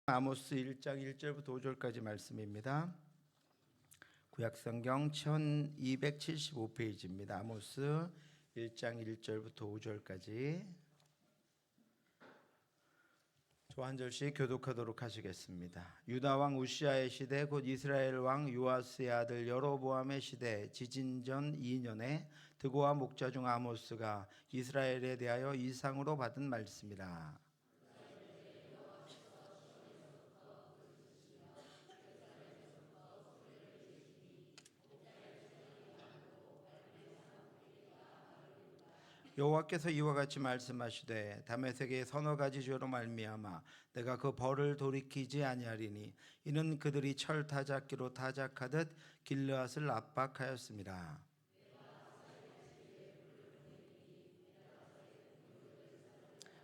아모스 1장 1절부터 5절까지 말씀입니다. 구약성경 1275페이지입니다. 아모스 1장 1절부터 5절까지 한 절씩 교독하도록 하시겠습니다. 유다 왕 우시아의 시대 곧 이스라엘 왕 요아스의 아들 여로보암의 시대 지진전 2년에 드고와 목자 중 아모스가 이스라엘에 대하여 이상으로 받은 말씀이라. 여호와께서 이와 같이 말씀하시되 다메섹의 서너 가지 죄로 말미암아 내가 그 벌을 돌이키지 아니하리니 이는 그들이 철 타작기로 타작하듯 길르앗을 압박하였습니다.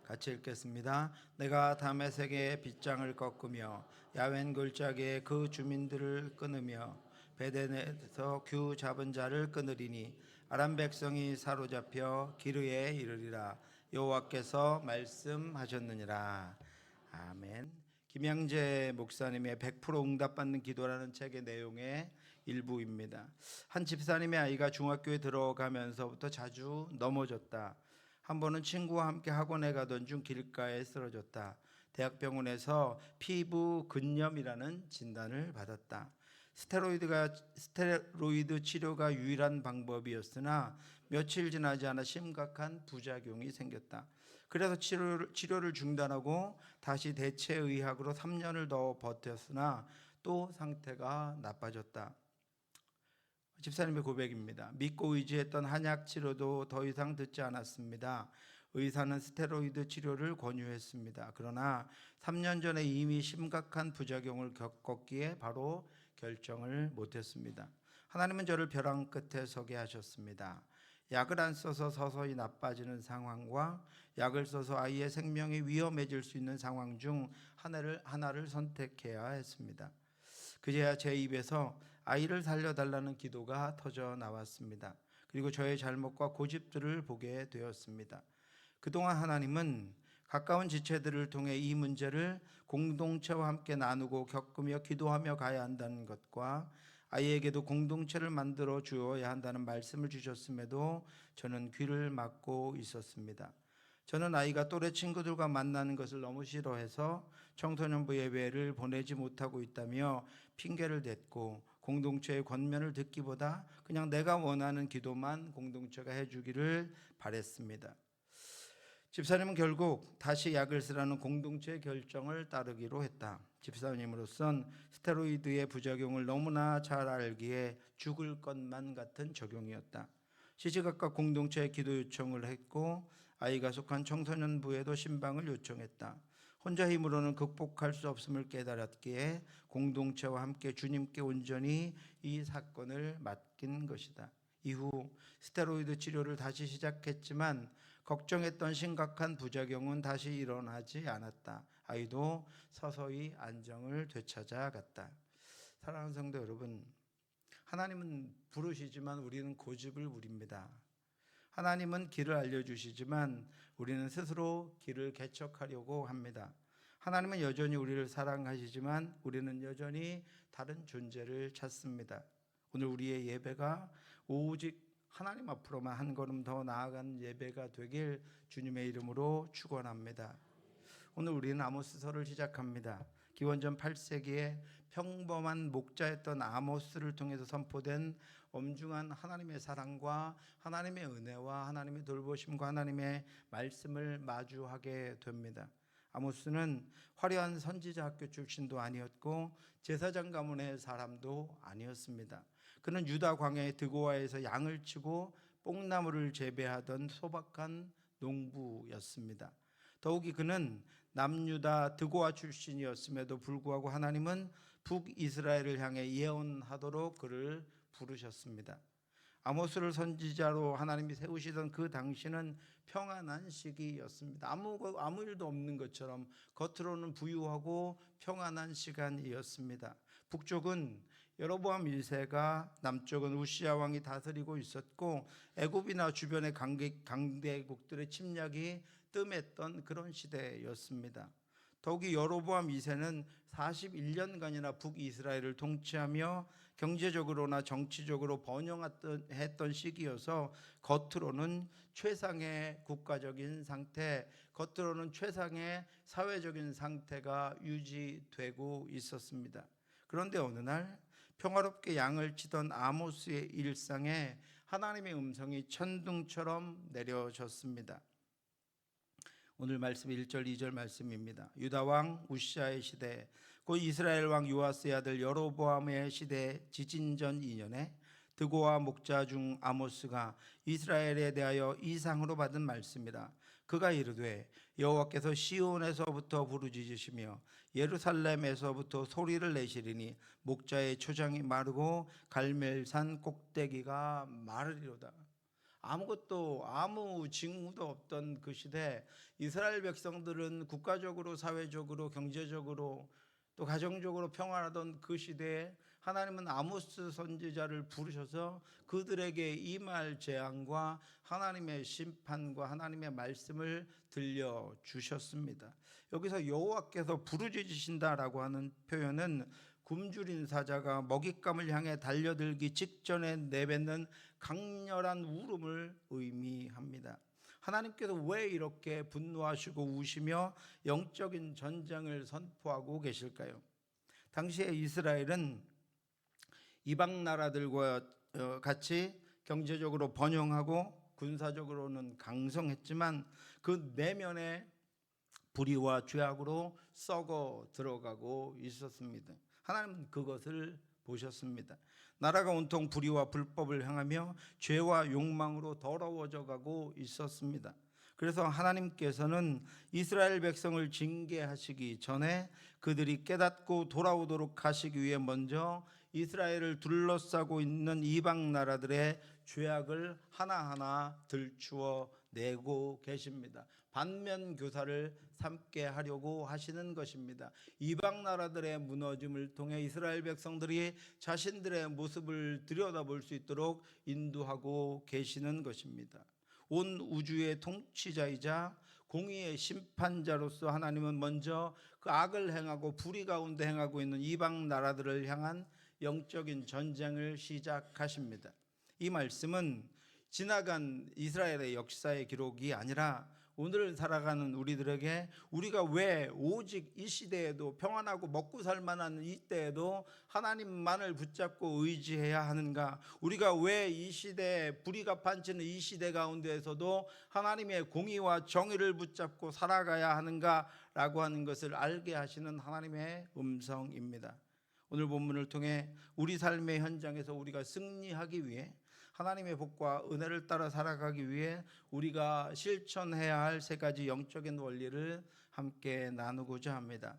같이 읽겠습니다. 내가 다메섹의 빗장을 꺾으며 야웬 골짜기에 그 주민들을 끊으며 베덴에서 규 잡은 자를 끊으리니 아람 백성이 사로잡혀 기르에 이르리라. 여호와께서 말씀하셨느니라. 아멘. 김양재 목사님의 100% 응답받는 기도라는 책의 내용의 일부입니다. 한 집사님의 아이가 중학교에 들어가면서부터 자주 넘어졌다. 한 번은 친구와 함께 학원에 가던 중 길가에 쓰러졌다. 대학병원에서 피부 근염이라는 진단을 받았다. 스테로이드 치료가 유일한 방법이었으나 며칠 지나지 않아 심각한 부작용이 생겼다. 그래서 치료를 중단하고 다시 대체의학으로 3년을 더 버텼으나 또 상태가 나빠졌다. 집사님의 고백입니다. 믿고 의지했던 한약 치료도 더 이상 듣지 않았습니다. 의사는 스테로이드 치료를 권유했습니다. 그러나 3년 전에 이미 심각한 부작용을 겪었기에 바로 결정을 못했습니다. 하나님은 저를 벼랑 끝에 서게 하셨습니다. 약을 안 써서 서서히 나빠지는 상황과 약을 써서 아이의 생명이 위험해질 수 있는 상황 중 하나를 선택해야 했습니다. 그제야 제 입에서 아이를 살려달라는 기도가 터져 나왔습니다. 그리고 저의 잘못과 고집들을 보게 되었습니다. 그동안 하나님은 가까운 지체들을 통해 이 문제를 공동체와 함께 나누고 겪으며 기도하며 가야 한다는 것과 아이에게도 공동체를 만들어 주어야 한다는 말씀을 주셨음에도 저는 귀를 막고 있었습니다. 저는 아이가 또래 친구들과 만나는 것을 너무 싫어해서 청소년부 예배를 보내지 못하고 있다며 핑계를 댔고 공동체의 권면을 듣기보다 그냥 내가 원하는 기도만 공동체가 해주기를 바랬습니다. 집사님은 결국 다시 약을 쓰라는 공동체의 결정을 따르기로 했다. 집사님으로선 스테로이드의 부작용을 너무나 잘 알기에 죽을 것만 같은 적용이었다. 시지각각 공동체에 기도 요청을 했고 아이가 속한 청소년부에도 신방을 요청했다. 혼자 힘으로는 극복할 수 없음을 깨달았기에 공동체와 함께 주님께 온전히 이 사건을 맡긴 것이다. 이후 스테로이드 치료를 다시 시작했지만 걱정했던 심각한 부작용은 다시 일어나지 않았다. 아이도 서서히 안정을 되찾아갔다. 사랑하는 성도 여러분, 하나님은 부르시지만 우리는 고집을 부립니다. 하나님은 길을 알려주시지만 우리는 스스로 길을 개척하려고 합니다. 하나님은 여전히 우리를 사랑하시지만 우리는 여전히 다른 존재를 찾습니다. 오늘 우리의 예배가 오직 하나님 앞으로만 한 걸음 더 나아간 예배가 되길 주님의 이름으로 축원합니다. 오늘 우리는 아모스서를 시작합니다. 기원전 8세기에 평범한 목자였던 아모스를 통해서 선포된 엄중한 하나님의 사랑과 하나님의 은혜와 하나님의 돌보심과 하나님의 말씀을 마주하게 됩니다. 아모스는 화려한 선지자 학교 출신도 아니었고 제사장 가문의 사람도 아니었습니다. 그는 유다 광야의 드고아에서 양을 치고 뽕나무를 재배하던 소박한 농부였습니다. 더욱이 그는 남유다 드고아 출신이었음에도 불구하고 하나님은 북이스라엘을 향해 예언하도록 그를 부르셨습니다. 아모스를 선지자로 하나님이 세우시던 그 당시는 평안한 시기였습니다. 아무 일도 없는 것처럼 겉으로는 부유하고 평안한 시간이었습니다. 북쪽은 여로보암 1세가, 남쪽은 우시아 왕이 다스리고 있었고 애굽이나 주변의 강대국들의 침략이 뜸했던 그런 시대였습니다. 더욱이 여로보암 2세는 41년간이나 북이스라엘을 통치하며 경제적으로나 정치적으로 번영했던 시기여서 겉으로는 최상의 국가적인 상태, 겉으로는 최상의 사회적인 상태가 유지되고 있었습니다. 그런데 어느 날 평화롭게 양을 치던 아모스의 일상에 하나님의 음성이 천둥처럼 내려졌습니다. 오늘 말씀 1절 2절 말씀입니다. 유다 왕 우시아의 시대 곧 이스라엘 왕 요아스의 아들 여로보암의 시대 지진전 2년에 드고와 목자 중 아모스가 이스라엘에 대하여 이상으로 받은 말씀이라. 그가 이르되 여호와께서 시온에서부터 부르짖으시며 예루살렘에서부터 소리를 내시리니 목자의 초장이 마르고 갈멜산 꼭대기가 마르리로다. 아무것도 아무 징후도 없던 그 시대, 이스라엘 백성들은 국가적으로 사회적으로 경제적으로 또 가정적으로 평안하던 그 시대에 하나님은 아모스 선지자를 부르셔서 그들에게 임할 재앙과 하나님의 심판과 하나님의 말씀을 들려주셨습니다. 여기서 여호와께서 부르짖으신다라고 하는 표현은 굶주린 사자가 먹잇감을 향해 달려들기 직전에 내뱉는 강렬한 울음을 의미합니다. 하나님께서 왜 이렇게 분노하시고 우시며 영적인 전쟁을 선포하고 계실까요? 당시에 이스라엘은 이방 나라들과 같이 경제적으로 번영하고 군사적으로는 강성했지만 그 내면에 불의와 죄악으로 썩어 들어가고 있었습니다. 하나님은 그것을 보셨습니다. 나라가 온통 불의와 불법을 향하며 죄와 욕망으로 더러워져 가고 있었습니다. 그래서 하나님께서는 이스라엘 백성을 징계하시기 전에 그들이 깨닫고 돌아오도록 하시기 위해 먼저 이스라엘을 둘러싸고 있는 이방 나라들의 죄악을 하나하나 들추어 내고 계십니다. 반면 교사를 삼게 하려고 하시는 것입니다. 이방 나라들의 무너짐을 통해 이스라엘 백성들이 자신들의 모습을 들여다볼 수 있도록 인도하고 계시는 것입니다. 온 우주의 통치자이자 공의의 심판자로서 하나님은 먼저 그 악을 행하고 불의 가운데 행하고 있는 이방 나라들을 향한 영적인 전쟁을 시작하십니다. 이 말씀은 지나간 이스라엘의 역사의 기록이 아니라 오늘 살아가는 우리들에게 우리가 왜 오직 이 시대에도 평안하고 먹고 살만한 이때에도 하나님만을 붙잡고 의지해야 하는가, 우리가 왜 이 시대에 불의가 판치는 이 시대 가운데에서도 하나님의 공의와 정의를 붙잡고 살아가야 하는가라고 하는 것을 알게 하시는 하나님의 음성입니다. 오늘 본문을 통해 우리 삶의 현장에서 우리가 승리하기 위해 하나님의 복과 은혜를 따라 살아가기 위해 우리가 실천해야 할 세 가지 영적인 원리를 함께 나누고자 합니다.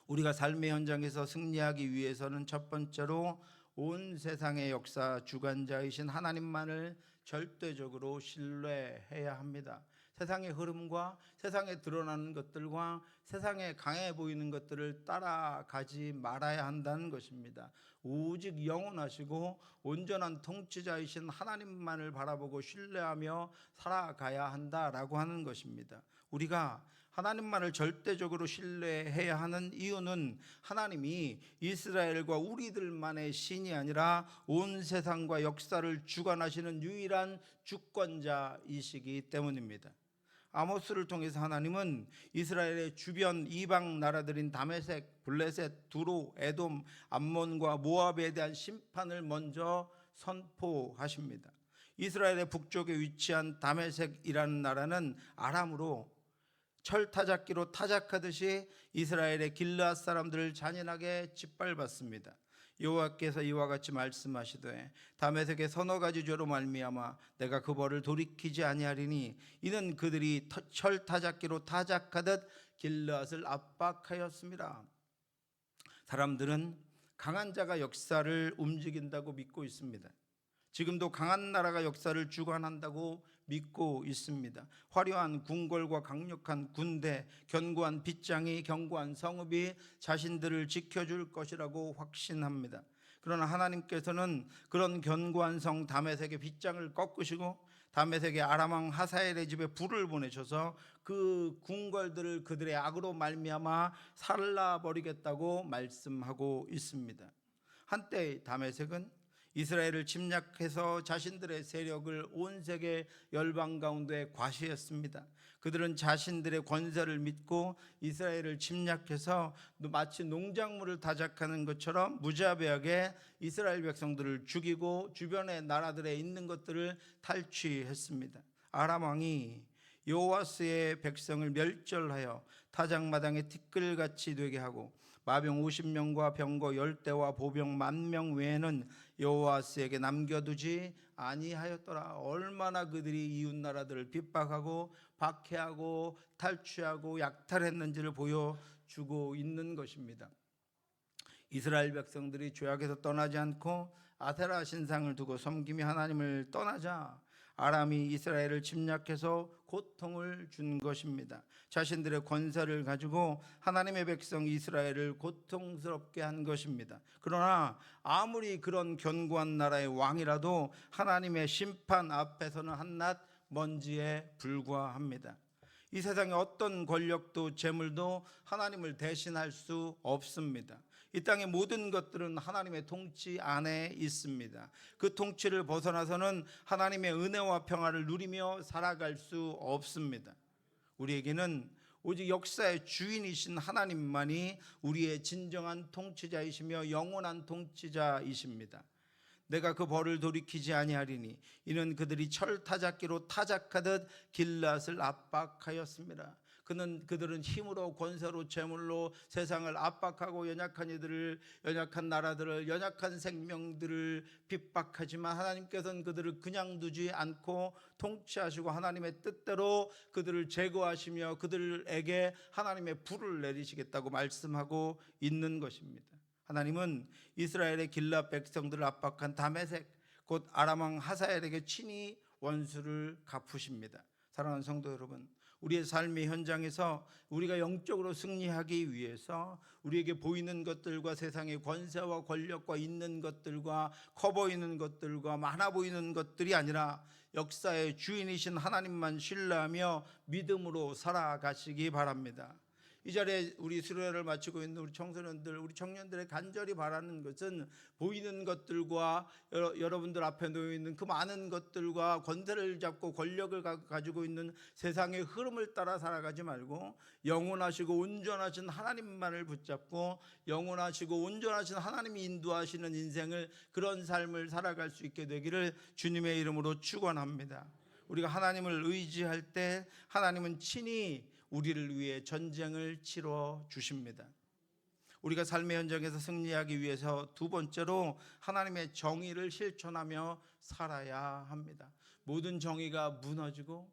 우리가 삶의 현장에서 승리하기 위해서는 첫 번째로 온 세상의 역사 주관자이신 하나님만을 절대적으로 신뢰해야 합니다. 세상의 흐름과 세상에 드러나는 것들과 세상에 강해 보이는 것들을 따라가지 말아야 한다는 것입니다. 오직 영원하시고 온전한 통치자이신 하나님만을 바라보고 신뢰하며 살아가야 한다라고 하는 것입니다. 우리가 하나님만을 절대적으로 신뢰해야 하는 이유는 하나님이 이스라엘과 우리들만의 신이 아니라 온 세상과 역사를 주관하시는 유일한 주권자이시기 때문입니다. 아모스를 통해서 하나님은 이스라엘의 주변 이방 나라들인 다메섹, 블레셋, 두로, 에돔, 암몬과 모압에 대한 심판을 먼저 선포하십니다. 이스라엘의 북쪽에 위치한 다메섹이라는 나라는 아람으로 철타작기로 타작하듯이 이스라엘의 길르앗 사람들을 잔인하게 짓밟았습니다. 여호와께서 이와 같이 말씀하시되 다메섹의 서너 가지 죄로 말미암아 내가 그 벌을 돌이키지 아니하리니 이는 그들이 철타작기로 타작하듯 길르앗을 압박하였습니다. 사람들은 강한 자가 역사를 움직인다고 믿고 있습니다. 지금도 강한 나라가 역사를 주관한다고 믿고 있습니다. 화려한 궁궐과 강력한 군대, 견고한 빗장이, 견고한 성읍이 자신들을 지켜줄 것이라고 확신합니다. 그러나 하나님께서는 그런 견고한 성 다메섹의 빗장을 꺾으시고 다메섹의 아람 왕 하사엘의 집에 불을 보내셔서 그 궁궐들을 그들의 악으로 말미암아 살라 버리겠다고 말씀하고 있습니다. 한때 다메섹은 이스라엘을 침략해서 자신들의 세력을 온 세계 열방 가운데 과시했습니다. 그들은 자신들의 권세를 믿고 이스라엘을 침략해서 마치 농작물을 타작하는 것처럼 무자비하게 이스라엘 백성들을 죽이고 주변의 나라들에 있는 것들을 탈취했습니다. 아람 왕이 여호와스의 백성을 멸절하여 타작마당에 티끌같이 되게 하고 마병 50명과 병거 10대와 보병 10,000명 외에는 여호와스에게 남겨두지 아니하였더라. 얼마나 그들이 이웃 나라들을 핍박하고 박해하고 탈취하고 약탈했는지를 보여주고 있는 것입니다. 이스라엘 백성들이 죄악에서 떠나지 않고 아세라 신상을 두고 섬기며 하나님을 떠나자 아람이 이스라엘을 침략해서 고통을 준 것입니다. 자신들의 권세를 가지고 하나님의 백성 이스라엘을 고통스럽게 한 것입니다. 그러나 아무리 그런 견고한 나라의 왕이라도 하나님의 심판 앞에서는 한낱 먼지에 불과합니다. 이 세상의 어떤 권력도 재물도 하나님을 대신할 수 없습니다. 이 땅의 모든 것들은 하나님의 통치 안에 있습니다. 그 통치를 벗어나서는 하나님의 은혜와 평화를 누리며 살아갈 수 없습니다. 우리에게는 오직 역사의 주인이신 하나님만이 우리의 진정한 통치자이시며 영원한 통치자이십니다. 내가 그 벌을 돌이키지 아니하리니 이는 그들이 철타작기로 타작하듯 길앗을 압박하였습니다. 그들은 힘으로 권세로 재물로 세상을 압박하고 연약한 나라들을 연약한 생명들을 핍박하지만 하나님께서는 그들을 그냥 두지 않고 통치하시고 하나님의 뜻대로 그들을 제거하시며 그들에게 하나님의 불을 내리시겠다고 말씀하고 있는 것입니다. 하나님은 이스라엘의 길앗 백성들을 압박한 다메섹 곧 아람 왕 하사엘에게 친히 원수를 갚으십니다. 사랑하는 성도 여러분, 우리의 삶의 현장에서 우리가 영적으로 승리하기 위해서 우리에게 보이는 것들과 세상의 권세와 권력과 있는 것들과 커 보이는 것들과 많아 보이는 것들이 아니라 역사의 주인이신 하나님만 신뢰하며 믿음으로 살아가시기 바랍니다. 이 자리에 우리 수련회를 마치고 있는 우리 청소년들, 우리 청년들의 간절히 바라는 것은 보이는 것들과 여러분들 앞에 놓여 있는 그 많은 것들과 권세를 잡고 권력을 가지고 있는 세상의 흐름을 따라 살아가지 말고 영원하시고 온전하신 하나님만을 붙잡고 영원하시고 온전하신 하나님이 인도하시는 인생을, 그런 삶을 살아갈 수 있게 되기를 주님의 이름으로 축원합니다. 우리가 하나님을 의지할 때 하나님은 친히 우리를 위해 전쟁을 치러 주십니다. 우리가 삶의 현장에서 승리하기 위해서 두 번째로 하나님의 정의를 실천하며 살아야 합니다. 모든 정의가 무너지고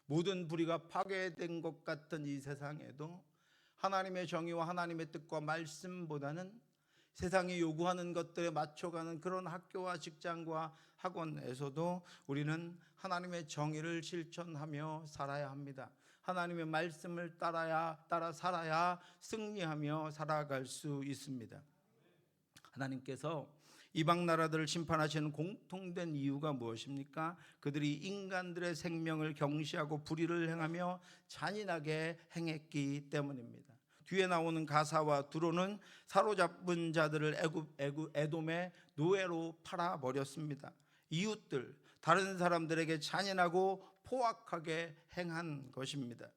모든 불의가 파괴된 것 같은 이 세상에도 하나님의 정의와 하나님의 뜻과 말씀보다는 세상이 요구하는 것들에 맞춰가는 그런 학교와 직장과 학원에서도 우리는 하나님의 정의를 실천하며 살아야 합니다. 하나님의 말씀을 따라 살아야 승리하며 살아갈 수 있습니다. 하나님께서 이방 나라들을 심판하시는 공통된 이유가 무엇입니까? 그들이 인간들의 생명을 경시하고 불의를 행하며 잔인하게 행했기 때문입니다. 뒤에 나오는 가사와 두로는 사로잡은 자들을 에돔의 노예로 팔아버렸습니다. 이웃들, 다른 사람들에게 잔인하고 포악하게 행한 것입니다.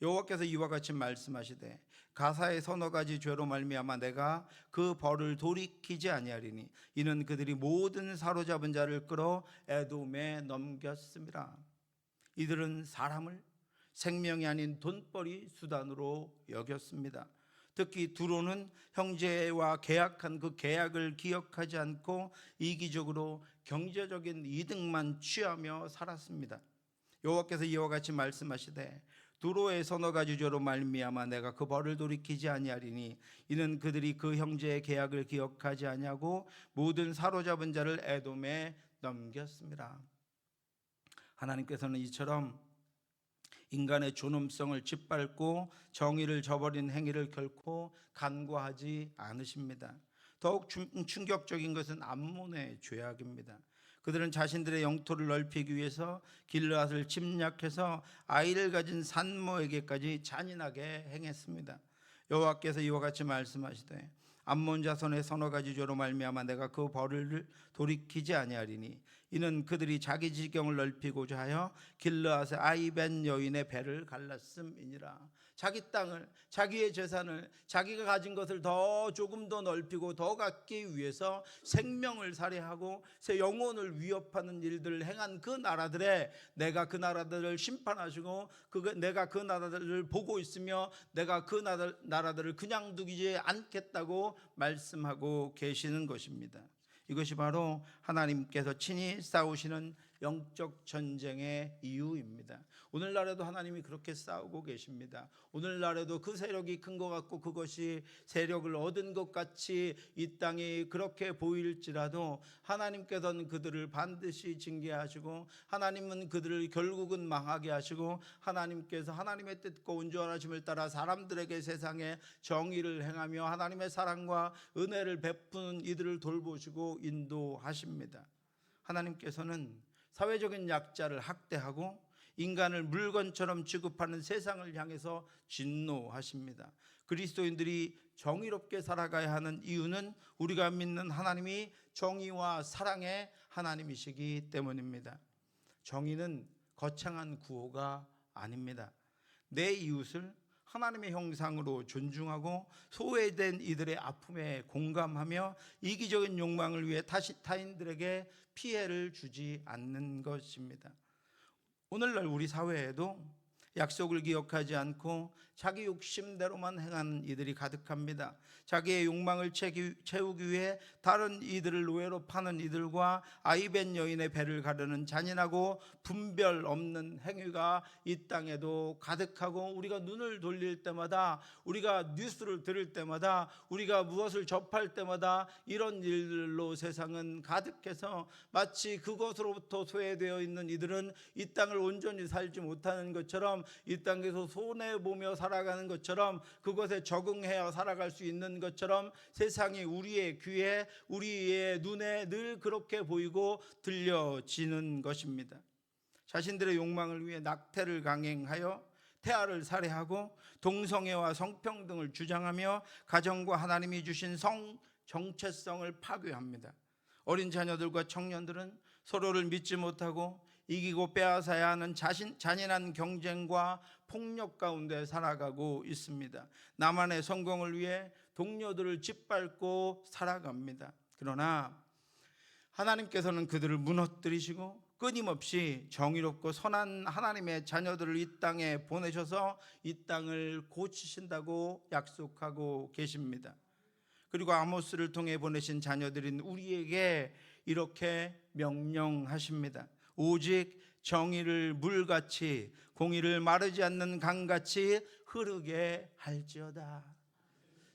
여호와께서 이와 같이 말씀하시되 가사의 서너 가지 죄로 말미암아 내가 그 벌을 돌이키지 아니하리니 이는 그들이 모든 사로잡은 자를 끌어 에돔에 넘겼음이라. 이들은 사람을 생명이 아닌 돈벌이 수단으로 여겼습니다. 특히 두로는 형제와 계약한 그 계약을 기억하지 않고 이기적으로 경제적인 이득만 취하며 살았습니다. 여호와께서 이와 같이 말씀하시되 두로의 서너 가지 죄로 말미암아 내가 그 벌을 돌이키지 아니하리니 이는 그들이 그 형제의 계약을 기억하지 아니하고 모든 사로잡은 자를 에돔에 넘겼습니다. 하나님께서는 이처럼 인간의 존엄성을 짓밟고 정의를 저버린 행위를 결코 간과하지 않으십니다. 더욱 충격적인 것은 암몬의 죄악입니다. 그들은 자신들의 영토를 넓히기 위해서 길르앗을 침략해서 아이를 가진 산모에게까지 잔인하게 행했습니다. 여호와께서 이와 같이 말씀하시되 암몬 자손의 서너 가지 죄로 말미암아 내가 그 벌을 돌이키지 아니하리니 이는 그들이 자기 지경을 넓히고자 하여 길르앗의 아이벤 여인의 배를 갈랐음이니라. 자기 땅을, 자기의 재산을, 자기가 가진 것을 더 조금 더 넓히고 더 갖기 위해서 생명을 살해하고 새 영혼을 위협하는 일들을 행한 그 나라들에 내가 그 나라들을 심판하시고 내가 그 나라들을 보고 있으며 내가 그 나라들을 그냥 두지 않겠다고 말씀하고 계시는 것입니다. 이것이 바로 하나님께서 친히 싸우시는 영적 전쟁의 이유입니다. 오늘날에도 하나님이 그렇게 싸우고 계십니다. 오늘날에도 그 세력이 큰 것 같고 그것이 세력을 얻은 것 같이 이 땅이 그렇게 보일지라도 하나님께서는 그들을 반드시 징계하시고 하나님은 그들을 결국은 망하게 하시고 하나님께서 하나님의 뜻과 온전하심을 따라 사람들에게 세상에 정의를 행하며 하나님의 사랑과 은혜를 베푸는 이들을 돌보시고 인도하십니다. 하나님께서는 사회적인 약자를 학대하고 인간을 물건처럼 취급하는 세상을 향해서 진노하십니다. 그리스도인들이 정의롭게 살아가야 하는 이유는 우리가 믿는 하나님이 정의와 사랑의 하나님이시기 때문입니다. 정의는 거창한 구호가 아닙니다. 내 이웃을 하나님의 형상으로 존중하고 소외된 이들의 아픔에 공감하며 이기적인 욕망을 위해 타인들에게 피해를 주지 않는 것입니다. 오늘날 우리 사회에도 약속을 기억하지 않고 자기 욕심대로만 행하는 이들이 가득합니다. 자기의 욕망을 채우기 위해 다른 이들을 노예로 파는 이들과 아이벤 여인의 배를 가르는 잔인하고 분별 없는 행위가 이 땅에도 가득하고 우리가 눈을 돌릴 때마다 우리가 뉴스를 들을 때마다 우리가 무엇을 접할 때마다 이런 일들로 세상은 가득해서 마치 그것으로부터 소외되어 있는 이들은 이 땅을 온전히 살지 못하는 것처럼 이 땅에서 손해보며 살아가는 것처럼 그것에 적응해야 살아갈 수 있는 것처럼 세상이 우리의 귀에 우리의 눈에 늘 그렇게 보이고 들려지는 것입니다. 자신들의 욕망을 위해 낙태를 강행하여 태아를 살해하고 동성애와 성평등을 주장하며 가정과 하나님이 주신 성 정체성을 파괴합니다. 어린 자녀들과 청년들은 서로를 믿지 못하고 이기고 빼앗아야 하는 잔인한 경쟁과 폭력 가운데 살아가고 있습니다. 나만의 성공을 위해 동료들을 짓밟고 살아갑니다. 그러나 하나님께서는 그들을 무너뜨리시고 끊임없이 정의롭고 선한 하나님의 자녀들을 이 땅에 보내셔서 이 땅을 고치신다고 약속하고 계십니다. 그리고 아모스를 통해 보내신 자녀들인 우리에게 이렇게 명령하십니다. 오직 정의를 물같이 공의를 마르지 않는 강같이 흐르게 할지어다.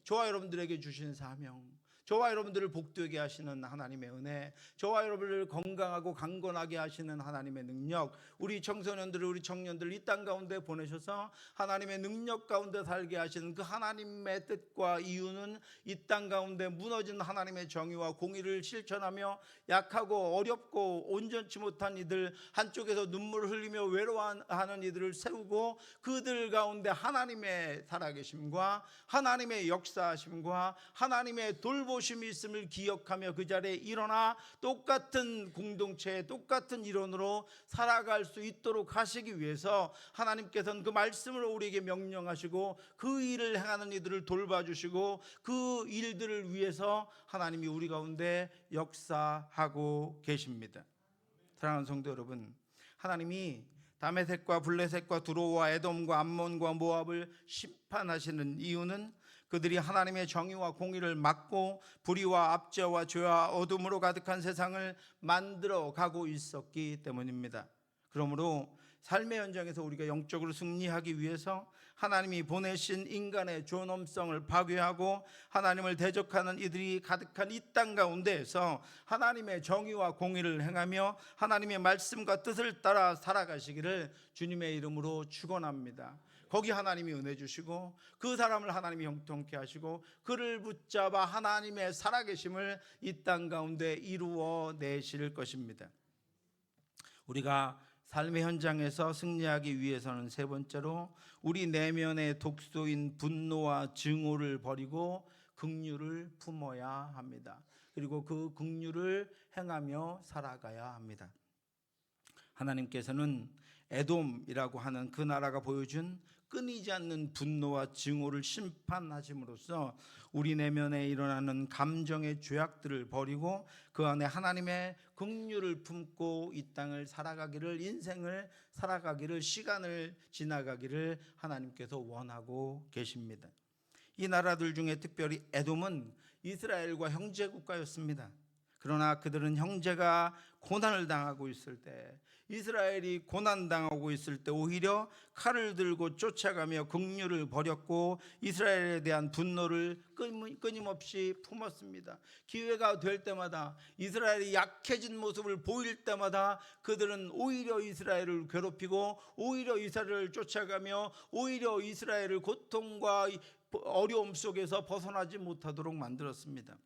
저와 여러분들에게 주신 사명, 저와 여러분들을 복되게 하시는 하나님의 은혜, 저와 여러분을 건강하고 강건하게 하시는 하나님의 능력, 우리 청소년들을 우리 청년들을 이 땅 가운데 보내셔서 하나님의 능력 가운데 살게 하시는 그 하나님의 뜻과 이유는 이 땅 가운데 무너진 하나님의 정의와 공의를 실천하며 약하고 어렵고 온전치 못한 이들, 한쪽에서 눈물을 흘리며 외로워하는 이들을 세우고 그들 가운데 하나님의 살아계심과 하나님의 역사하심과 하나님의 돌보심이 있음을 기억하며 그 자리에 일어나 똑같은 공동체에 똑같은 이론으로 살아갈 수 있도록 하시기 위해서 하나님께서는 그 말씀을 우리에게 명령하시고 그 일을 행하는 이들을 돌봐주시고 그 일들을 위해서 하나님이 우리 가운데 역사하고 계십니다. 사랑하는 성도 여러분, 하나님이 다메섹과 블레셋과 두로와 에돔과 암몬과 모압을 심판하시는 이유는 그들이 하나님의 정의와 공의를 막고 불의와 압제와 죄와 어둠으로 가득한 세상을 만들어 가고 있었기 때문입니다. 그러므로 삶의 현장에서 우리가 영적으로 승리하기 위해서 하나님이 보내신 인간의 존엄성을 파괴하고 하나님을 대적하는 이들이 가득한 이 땅 가운데에서 하나님의 정의와 공의를 행하며 하나님의 말씀과 뜻을 따라 살아가시기를 주님의 이름으로 축원합니다. 거기 하나님이 은혜 주시고 그 사람을 하나님이 형통케 하시고 그를 붙잡아 하나님의 살아계심을 이 땅 가운데 이루어 내실 것입니다. 우리가 삶의 현장에서 승리하기 위해서는 세 번째로 우리 내면의 독소인 분노와 증오를 버리고 긍휼을 품어야 합니다. 그리고 그 긍휼을 행하며 살아가야 합니다. 하나님께서는 에돔이라고 하는 그 나라가 보여준 끊이지 않는 분노와 증오를 심판하심으로써 우리 내면에 일어나는 감정의 죄악들을 버리고 그 안에 하나님의 긍휼을 품고 이 땅을 살아가기를, 인생을 살아가기를, 시간을 지나가기를 하나님께서 원하고 계십니다. 이 나라들 중에 특별히 에돔은 이스라엘과 형제 국가였습니다. 그러나 그들은 형제가 고난을 당하고 있을 때, 이스라엘이 고난당하고 있을 때 오히려 칼을 들고 쫓아가며 긍휼을 버렸고 이스라엘에 대한 분노를 끊임없이 품었습니다. 기회가 될 때마다, 이스라엘이 약해진 모습을 보일 때마다 그들은 오히려 이스라엘을 괴롭히고 오히려 이스라엘을 쫓아가며 오히려 이스라엘을 고통과 어려움 속에서 벗어나지 못하도록 만들었습니다.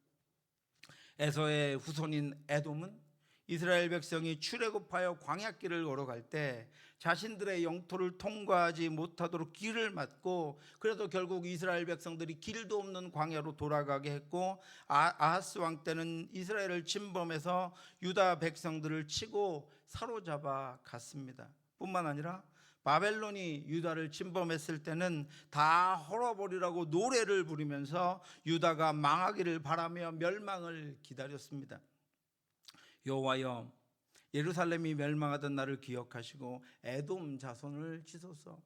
에서의 후손인 에돔은 이스라엘 백성이 출애굽하여 광야길을 걸어갈 때 자신들의 영토를 통과하지 못하도록 길을 막고, 그래도 결국 이스라엘 백성들이 길도 없는 광야로 돌아가게 했고, 아하스 왕 때는 이스라엘을 침범해서 유다 백성들을 치고 사로잡아 갔습니다. 뿐만 아니라 바벨론이 유다를 침범했을 때는 다 헐어버리라고 노래를 부르면서 유다가 망하기를 바라며 멸망을 기다렸습니다. 여호와여, 예루살렘이 멸망하던 날을 기억하시고 에돔 자손을 치소서.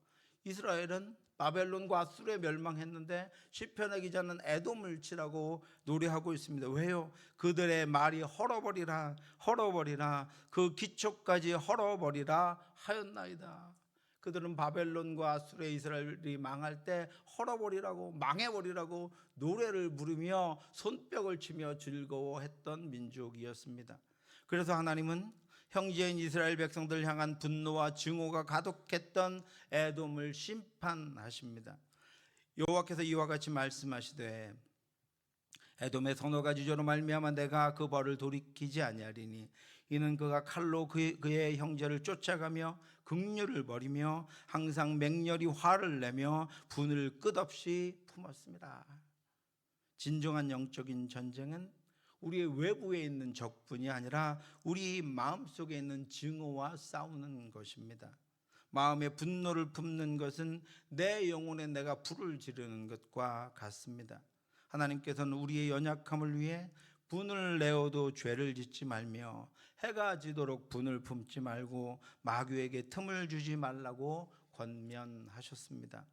이스라엘은 바벨론과 아수르에 멸망했는데 시편의 기자는 에돔을 치라고 노래하고 있습니다. 왜요? 그들의 말이 헐어버리라, 헐어버리라, 그 기초까지 헐어버리라 하였나이다. 그들은 바벨론과 아수르의 이스라엘이 망할 때 헐어버리라고, 망해버리라고 노래를 부르며 손뼉을 치며 즐거워했던 민족이었습니다. 그래서 하나님은 형제인 이스라엘 백성들을 향한 분노와 증오가 가득했던 에돔을 심판하십니다. 여호와께서 이와 같이 말씀하시되 에돔의 선호가 지조로 말미암아 내가 그 벌을 돌이키지 아니하리니 이는 그가 칼로 그의 형제를 쫓아가며 긍휼을 버리며 항상 맹렬히 화를 내며 분을 끝없이 품었습니다. 진정한 영적인 전쟁은 우리의 외부에 있는 적군이 아니라 우리 마음속에 있는 증오와 싸우는 것입니다. 마음의 분노를 품는 것은 내 영혼에 내가 불을 지르는 것과 같습니다. 하나님께서는 우리의 연약함을 위해 분을 내어도 죄를 짓지 말며 해가 지도록 분을 품지 말고 마귀에게 틈을 주지 말라고 권면하셨습니다.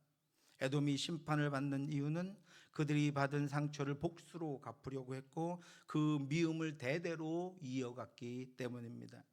에돔이 심판을 받는 이유는 그들이 받은 상처를 복수로 갚으려고 했고 그 미움을 대대로 이어갔기 때문입니다.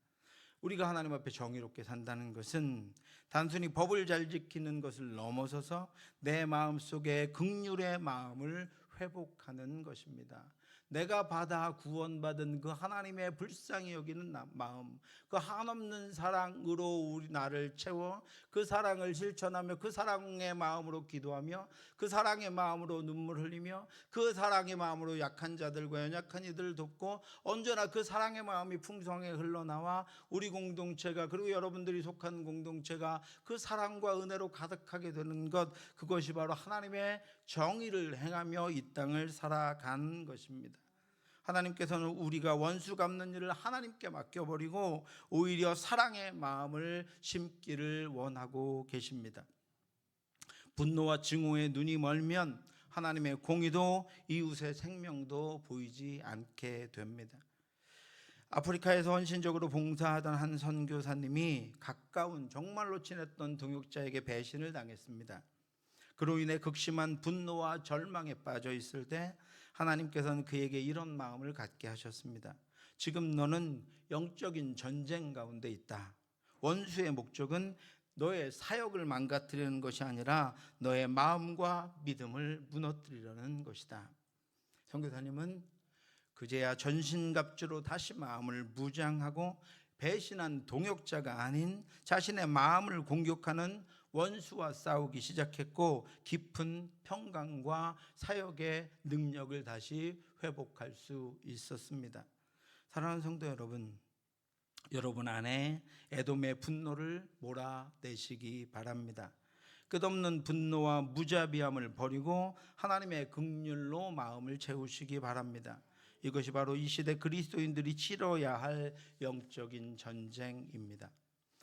우리가 하나님 앞에 정의롭게 산다는 것은 단순히 법을 잘 지키는 것을 넘어서서 내 마음속에 긍휼의 마음을 회복하는 것입니다. 내가 받아 구원받은 그 하나님의 불쌍히 여기는 마음, 그 한없는 사랑으로 우리 나를 채워 그 사랑을 실천하며 그 사랑의 마음으로 기도하며 그 사랑의 마음으로 눈물 흘리며 그 사랑의 마음으로 약한 자들과 연약한 이들을 돕고 언제나 그 사랑의 마음이 풍성하게 흘러나와 우리 공동체가, 그리고 여러분들이 속한 공동체가 그 사랑과 은혜로 가득하게 되는 것, 그것이 바로 하나님의 정의를 행하며 이 땅을 살아간 것입니다. 하나님께서는 우리가 원수 갚는 일을 하나님께 맡겨버리고 오히려 사랑의 마음을 심기를 원하고 계십니다. 분노와 증오에 눈이 멀면 하나님의 공의도 이웃의 생명도 보이지 않게 됩니다. 아프리카에서 헌신적으로 봉사하던 한 선교사님이 가까운, 정말로 친했던 동역자에게 배신을 당했습니다. 그로 인해 극심한 분노와 절망에 빠져 있을 때 하나님께서는 그에게 이런 마음을 갖게 하셨습니다. 지금 너는 영적인 전쟁 가운데 있다. 원수의 목적은 너의 사역을 망가뜨리는 것이 아니라 너의 마음과 믿음을 무너뜨리려는 것이다. 선교사님은 그제야 전신갑주로 다시 마음을 무장하고 배신한 동역자가 아닌 자신의 마음을 공격하는 원수와 싸우기 시작했고 깊은 평강과 사역의 능력을 다시 회복할 수 있었습니다. 사랑하는 성도 여러분, 여러분 안에 에돔의 분노를 몰아내시기 바랍니다. 끝없는 분노와 무자비함을 버리고 하나님의 긍휼로 마음을 채우시기 바랍니다. 이것이 바로 이 시대 그리스도인들이 치러야 할 영적인 전쟁입니다.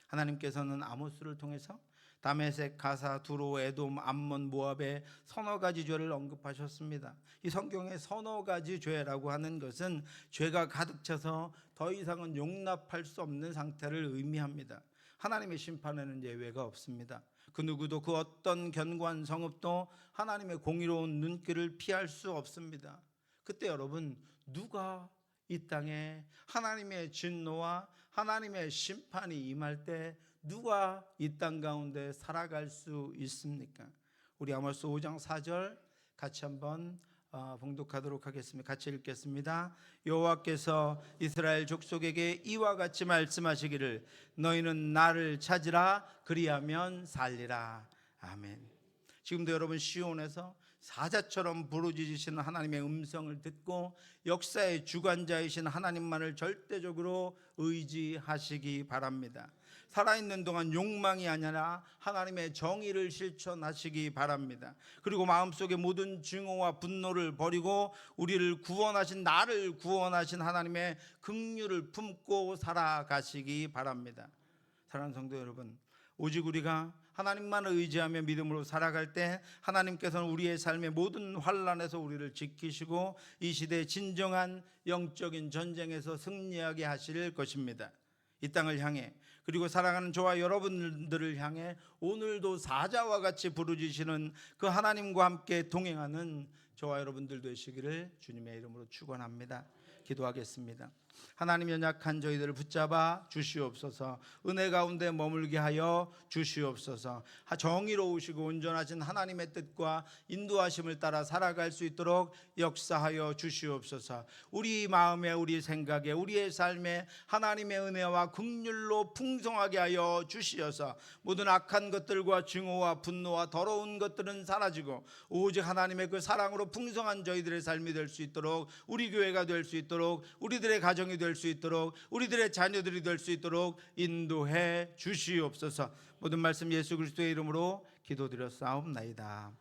하나님께서는 아모스를 통해서 다메섹, 가사, 두로, 에돔, 암몬, 모압의 서너 가지 죄를 언급하셨습니다. 이 성경에 서너 가지 죄라고 하는 것은 죄가 가득 차서 더 이상은 용납할 수 없는 상태를 의미합니다. 하나님의 심판에는 예외가 없습니다. 그 누구도 그 어떤 견고한 성읍도 하나님의 공의로운 눈길을 피할 수 없습니다. 그때 여러분, 누가 이 땅에 하나님의 진노와 하나님의 심판이 임할 때 누가 이 땅 가운데 살아갈 수 있습니까? 우리 아모스 5장 4절 같이 한번 봉독하도록 하겠습니다. 같이 읽겠습니다. 여호와께서 이스라엘 족속에게 이와 같이 말씀하시기를 너희는 나를 찾으라 그리하면 살리라. 아멘. 지금도 여러분 시온에서 사자처럼 부르짖으시는 하나님의 음성을 듣고 역사의 주관자이신 하나님만을 절대적으로 의지하시기 바랍니다. 살아있는 동안 욕망이 아니라 하나님의 정의를 실천하시기 바랍니다. 그리고 마음속에 모든 증오와 분노를 버리고 우리를 구원하신, 나를 구원하신 하나님의 긍휼을 품고 살아가시기 바랍니다. 사랑하는 성도 여러분, 오직 우리가 하나님만을 의지하며 믿음으로 살아갈 때 하나님께서는 우리의 삶의 모든 환난에서 우리를 지키시고 이 시대의 진정한 영적인 전쟁에서 승리하게 하실 것입니다. 이 땅을 향해, 그리고 사랑하는 저와 여러분들을 향해 오늘도 사자와 같이 부르짖으시는 그 하나님과 함께 동행하는 저와 여러분들 되시기를 주님의 이름으로 축원합니다. 기도하겠습니다. 하나님, 연약한 저희들을 붙잡아 주시옵소서. 은혜 가운데 머물게 하여 주시옵소서. 정의로우시고 온전하신 하나님의 뜻과 인도하심을 따라 살아갈 수 있도록 역사하여 주시옵소서. 우리 마음에, 우리 생각에, 우리의 삶에 하나님의 은혜와 긍휼로 풍성하게 하여 주시어서 모든 악한 것들과 증오와 분노와 더러운 것들은 사라지고 오직 하나님의 그 사랑으로 풍성한 저희들의 삶이 될 수 있도록, 우리 교회가 될 수 있도록, 우리들의 가정이 될 수 있도록, 우리들의 자녀들이 될 수 있도록 인도해 주시옵소서. 모든 말씀 예수 그리스도의 이름으로 기도드렸사옵나이다.